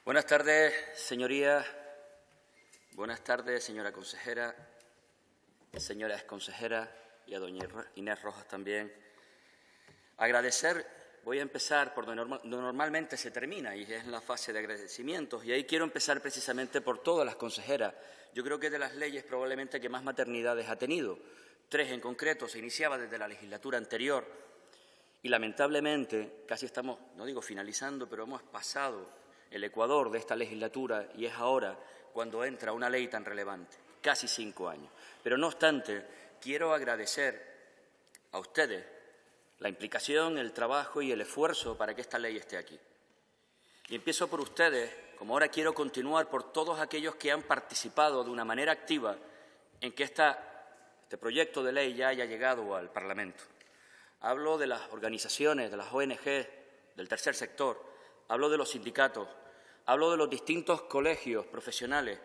Buenas tardes, señorías. Buenas tardes, señora consejera, señora exconsejera y a doña Inés Rojas también. Agradecer, voy a empezar por donde normalmente se termina, y es la fase de agradecimientos. Y ahí quiero empezar precisamente por todas las consejeras. Yo creo que de las leyes probablemente que más maternidades ha tenido. 3 en concreto se iniciaba desde la legislatura anterior y lamentablemente casi estamos, no digo finalizando, pero hemos pasado el ecuador de esta legislatura y es ahora cuando entra una ley tan relevante, casi 5 años. Pero no obstante, quiero agradecer a ustedes la implicación, el trabajo y el esfuerzo para que esta ley esté aquí. Y empiezo por ustedes, como ahora quiero continuar por todos aquellos que han participado de una manera activa en que este proyecto de ley ya haya llegado al Parlamento. Hablo de las organizaciones, de las ONG, del tercer sector, hablo de los sindicatos, hablo de los distintos colegios profesionales,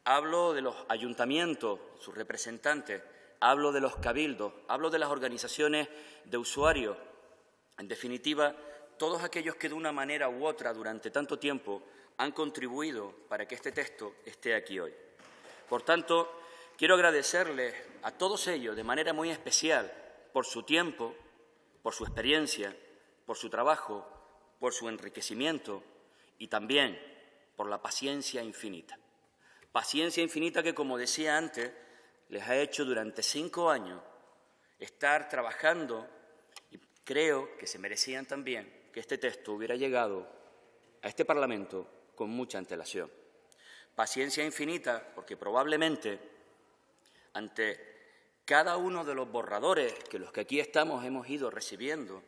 hablo de los ayuntamientos, sus representantes, hablo de los cabildos, hablo de las organizaciones de usuarios. En definitiva, todos aquellos que de una manera u otra durante tanto tiempo han contribuido para que este texto esté aquí hoy. Por tanto, quiero agradecerles a todos ellos de manera muy especial por su tiempo, por su experiencia, por su trabajo, por su enriquecimiento y también por la paciencia infinita. Paciencia infinita que, como decía antes, les ha hecho durante 5 años estar trabajando y creo que se merecían también que este texto hubiera llegado a este Parlamento con mucha antelación. Paciencia infinita porque probablemente ante cada uno de los borradores que los que aquí estamos hemos ido recibiendo,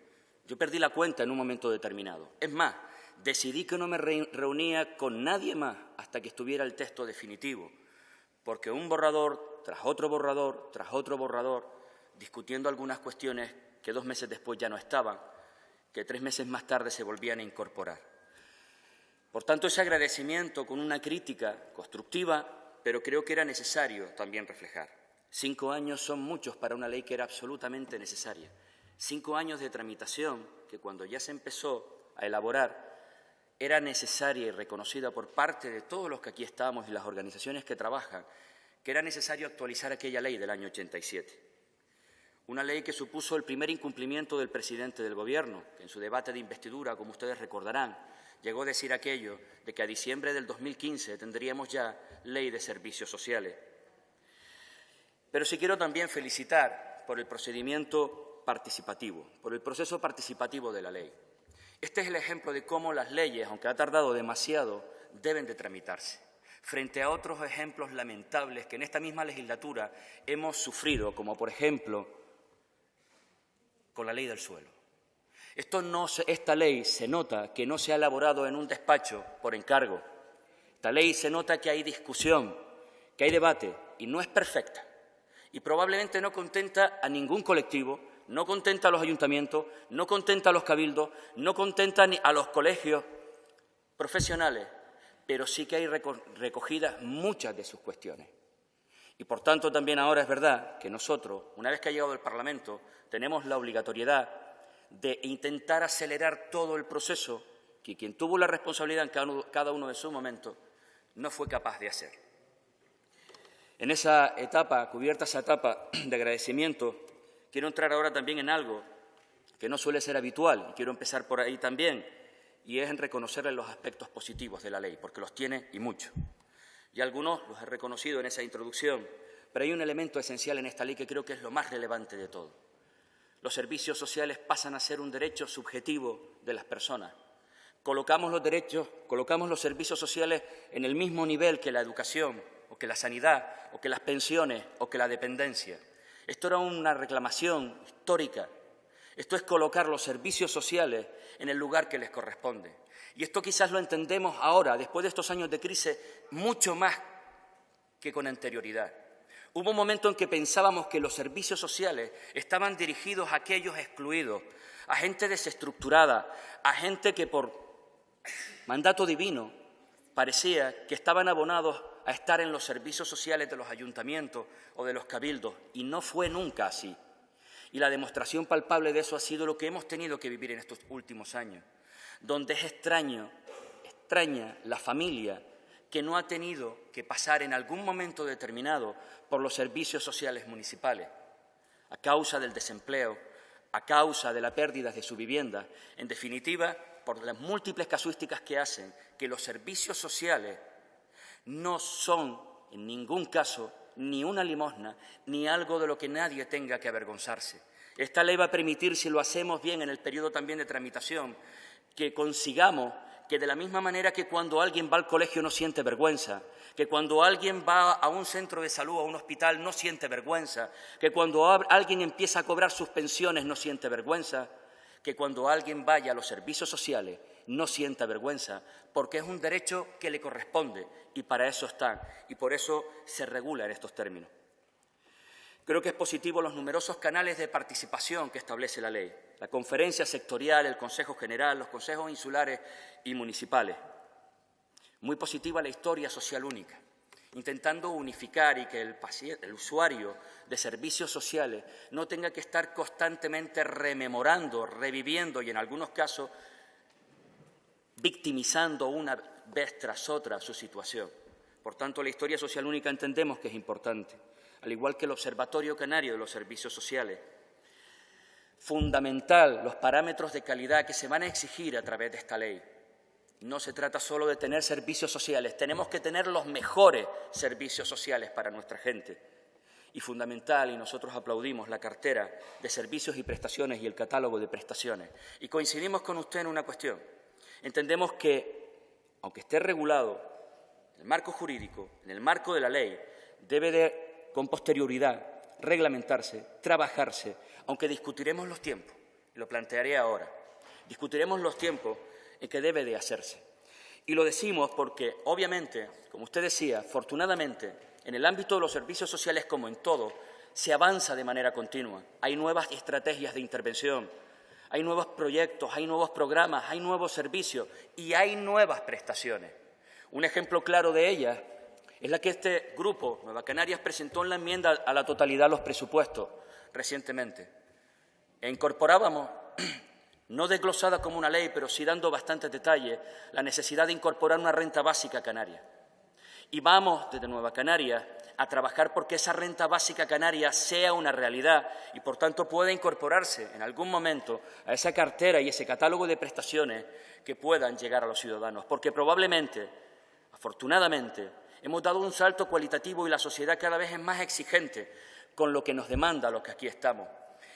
yo perdí la cuenta en un momento determinado. Es más, decidí que no me reunía con nadie más hasta que estuviera el texto definitivo, porque un borrador tras otro borrador, discutiendo algunas cuestiones que 2 meses después ya no estaban, que 3 meses más tarde se volvían a incorporar. Por tanto, ese agradecimiento con una crítica constructiva, pero creo que era necesario también reflejar. 5 años son muchos para una ley que era absolutamente necesaria. 5 años de tramitación que cuando ya se empezó a elaborar era necesaria y reconocida por parte de todos los que aquí estamos y las organizaciones que trabajan, que era necesario actualizar aquella ley del año 87. Una ley que supuso el primer incumplimiento del presidente del Gobierno, que en su debate de investidura, como ustedes recordarán, llegó a decir aquello de que a diciembre del 2015 tendríamos ya ley de servicios sociales. Pero sí quiero también felicitar por el procedimiento participativo, por el proceso participativo de la ley. Este es el ejemplo de cómo las leyes, aunque ha tardado demasiado, deben de tramitarse, frente a otros ejemplos lamentables que en esta misma legislatura hemos sufrido, como por ejemplo con la ley del suelo. Esta ley se nota que no se ha elaborado en un despacho por encargo. Esta ley se nota que hay discusión, que hay debate y no es perfecta. Y probablemente no contenta a ningún colectivo, no contenta a los ayuntamientos, no contenta a los cabildos, no contenta ni a los colegios profesionales, pero sí que hay recogidas muchas de sus cuestiones. Y por tanto también ahora es verdad que nosotros, una vez que ha llegado el Parlamento, tenemos la obligatoriedad de intentar acelerar todo el proceso que quien tuvo la responsabilidad en cada uno de sus momentos no fue capaz de hacer. En esa etapa, cubierta esa etapa de agradecimiento, quiero entrar ahora también en algo que no suele ser habitual, y quiero empezar por ahí también, y es en reconocerle los aspectos positivos de la ley, porque los tiene y mucho. Y algunos los he reconocido en esa introducción, pero hay un elemento esencial en esta ley que creo que es lo más relevante de todo. Los servicios sociales pasan a ser un derecho subjetivo de las personas. Colocamos los servicios sociales en el mismo nivel que la educación, o que la sanidad, o que las pensiones, o que la dependencia. Esto era una reclamación histórica. Esto es colocar los servicios sociales en el lugar que les corresponde. Y esto quizás lo entendemos ahora, después de estos años de crisis, mucho más que con anterioridad. Hubo un momento en que pensábamos que los servicios sociales estaban dirigidos a aquellos excluidos, a gente desestructurada, a gente que por mandato divino parecía que estaban abonados a estar en los servicios sociales de los ayuntamientos o de los cabildos, y no fue nunca así. Y la demostración palpable de eso ha sido lo que hemos tenido que vivir en estos últimos años, donde es extraño extraña la familia que no ha tenido que pasar en algún momento determinado por los servicios sociales municipales, a causa del desempleo, a causa de la pérdida de su vivienda, en definitiva, por las múltiples casuísticas que hacen que los servicios sociales no son, en ningún caso, ni una limosna, ni algo de lo que nadie tenga que avergonzarse. Esta ley va a permitir, si lo hacemos bien en el periodo también de tramitación, que consigamos que de la misma manera que cuando alguien va al colegio no siente vergüenza, que cuando alguien va a un centro de salud o a un hospital no siente vergüenza, que cuando alguien empieza a cobrar sus pensiones no siente vergüenza, que cuando alguien vaya a los servicios sociales no sienta vergüenza, porque es un derecho que le corresponde y para eso están y por eso se regula en estos términos. Creo que es positivo los numerosos canales de participación que establece la ley, la conferencia sectorial, el Consejo General, los consejos insulares y municipales. Muy positiva la historia social única, intentando unificar y que el usuario de servicios sociales no tenga que estar constantemente rememorando, reviviendo y en algunos casos victimizando una vez tras otra su situación. Por tanto, la historia social única entendemos que es importante, al igual que el Observatorio Canario de los Servicios Sociales. Fundamental los parámetros de calidad que se van a exigir a través de esta ley. No se trata solo de tener servicios sociales, tenemos que tener los mejores servicios sociales para nuestra gente. Y fundamental, y nosotros aplaudimos la cartera de servicios y prestaciones y el catálogo de prestaciones. Y coincidimos con usted en una cuestión. Entendemos que, aunque esté regulado en el marco jurídico, en el marco de la ley, debe de, con posterioridad, reglamentarse, trabajarse, aunque discutiremos los tiempos, lo plantearé ahora, discutiremos los tiempos en que debe de hacerse. Y lo decimos porque, obviamente, como usted decía, afortunadamente, en el ámbito de los servicios sociales, como en todo, se avanza de manera continua. Hay nuevas estrategias de intervención, hay nuevos proyectos, hay nuevos programas, hay nuevos servicios y hay nuevas prestaciones. Un ejemplo claro de ellas es la que este grupo, Nueva Canarias, presentó en la enmienda a la totalidad a los presupuestos recientemente. E incorporábamos, no desglosada como una ley, pero sí dando bastantes detalles, la necesidad de incorporar una renta básica canaria. Y vamos desde Nueva Canarias a trabajar porque esa renta básica canaria sea una realidad y, por tanto, pueda incorporarse en algún momento a esa cartera y ese catálogo de prestaciones que puedan llegar a los ciudadanos. Porque probablemente, afortunadamente, hemos dado un salto cualitativo y la sociedad cada vez es más exigente con lo que nos demanda a los que aquí estamos.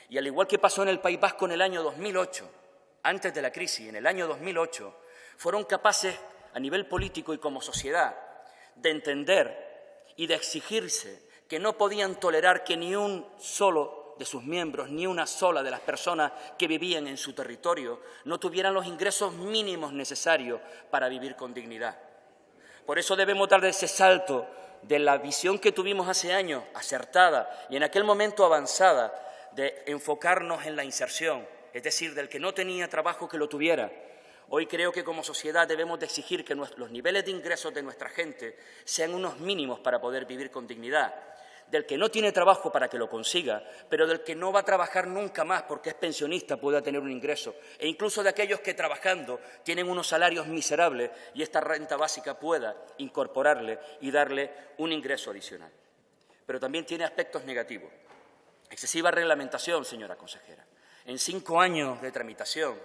Y al igual que pasó en el País Vasco en el año 2008, antes de la crisis, en el año 2008, fueron capaces, a nivel político y como sociedad, de entender y de exigirse que no podían tolerar que ni un solo de sus miembros, ni una sola de las personas que vivían en su territorio, no tuvieran los ingresos mínimos necesarios para vivir con dignidad. Por eso debemos dar ese salto de la visión que tuvimos hace años, acertada y en aquel momento avanzada, de enfocarnos en la inserción, es decir, del que no tenía trabajo que lo tuviera. Hoy creo que como sociedad debemos de exigir que los niveles de ingresos de nuestra gente sean unos mínimos para poder vivir con dignidad, del que no tiene trabajo para que lo consiga, pero del que no va a trabajar nunca más porque es pensionista pueda tener un ingreso, e incluso de aquellos que trabajando tienen unos salarios miserables y esta renta básica pueda incorporarle y darle un ingreso adicional. Pero también tiene aspectos negativos. Excesiva reglamentación, señora consejera. En 5 años de tramitación,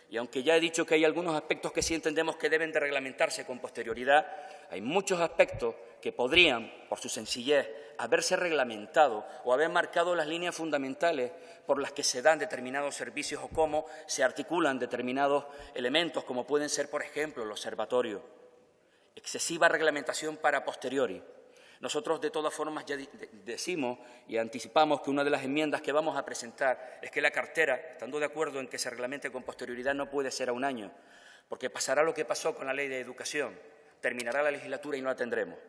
y aunque ya he dicho que hay algunos aspectos que sí entendemos que deben de reglamentarse con posterioridad, hay muchos aspectos que podrían, por su sencillez, haberse reglamentado o haber marcado las líneas fundamentales por las que se dan determinados servicios o cómo se articulan determinados elementos, como pueden ser, por ejemplo, el observatorio. Excesiva reglamentación para posteriori. Nosotros, de todas formas, ya decimos y anticipamos que una de las enmiendas que vamos a presentar es que la cartera, estando de acuerdo en que se reglamente con posterioridad, no puede ser a 1 año, porque pasará lo que pasó con la Ley de Educación. Terminará la legislatura y no la tendremos.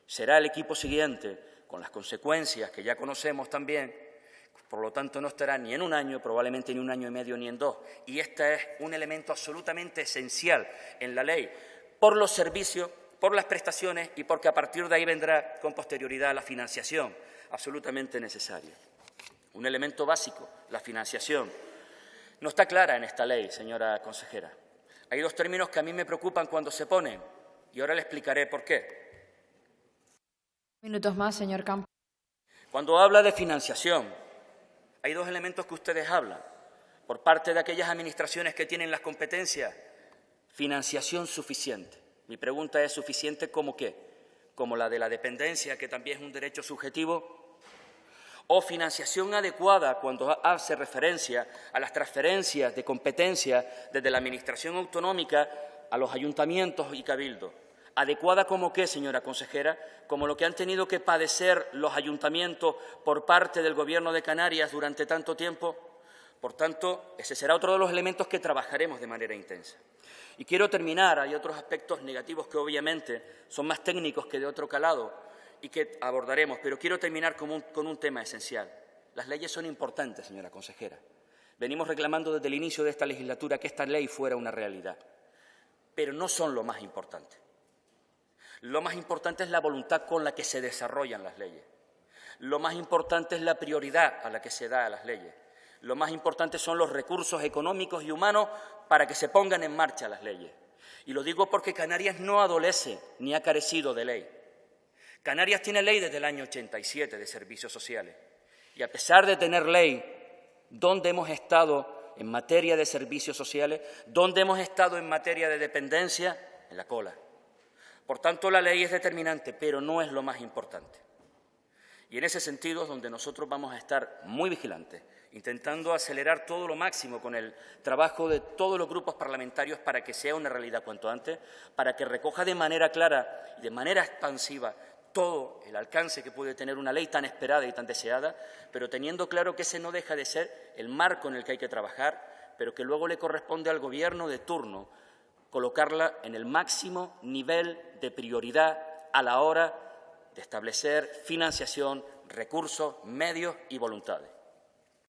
Será el equipo siguiente, con las consecuencias que ya conocemos también, por lo tanto no estará ni en 1 año, probablemente ni 1 año y medio, ni en 2. Y este es un elemento absolutamente esencial en la ley, por los servicios, por las prestaciones y porque a partir de ahí vendrá con posterioridad la financiación, absolutamente necesaria. Un elemento básico, la financiación. No está clara en esta ley, señora consejera. Hay dos términos que a mí me preocupan cuando se ponen y ahora le explicaré por qué. Minutos más, señor Campos. Cuando habla de financiación, hay dos elementos que ustedes hablan. Por parte de aquellas administraciones que tienen las competencias, financiación suficiente. Mi pregunta es, ¿suficiente como qué? ¿Como la de la dependencia, que también es un derecho subjetivo? ¿O financiación adecuada cuando hace referencia a las transferencias de competencia desde la Administración autonómica a los ayuntamientos y cabildos? ¿Adecuada como qué, señora consejera? ¿Como lo que han tenido que padecer los ayuntamientos por parte del Gobierno de Canarias durante tanto tiempo? Por tanto, ese será otro de los elementos que trabajaremos de manera intensa. Y quiero terminar, hay otros aspectos negativos que obviamente son más técnicos que de otro calado y que abordaremos, pero quiero terminar con un tema esencial. Las leyes son importantes, señora consejera. Venimos reclamando desde el inicio de esta legislatura que esta ley fuera una realidad, pero no son lo más importante. Lo más importante es la voluntad con la que se desarrollan las leyes. Lo más importante es la prioridad a la que se da a las leyes. Lo más importante son los recursos económicos y humanos para que se pongan en marcha las leyes. Y lo digo porque Canarias no adolece ni ha carecido de ley. Canarias tiene ley desde el año 87 de servicios sociales. Y a pesar de tener ley, ¿dónde hemos estado en materia de servicios sociales? ¿Dónde hemos estado en materia de dependencia? En la cola. Por tanto, la ley es determinante, pero no es lo más importante. Y en ese sentido es donde nosotros vamos a estar muy vigilantes, intentando acelerar todo lo máximo con el trabajo de todos los grupos parlamentarios para que sea una realidad cuanto antes, para que recoja de manera clara y de manera expansiva todo el alcance que puede tener una ley tan esperada y tan deseada, pero teniendo claro que ese no deja de ser el marco en el que hay que trabajar, pero que luego le corresponde al Gobierno de turno colocarla en el máximo nivel de prioridad a la hora de establecer financiación, recursos, medios y voluntades.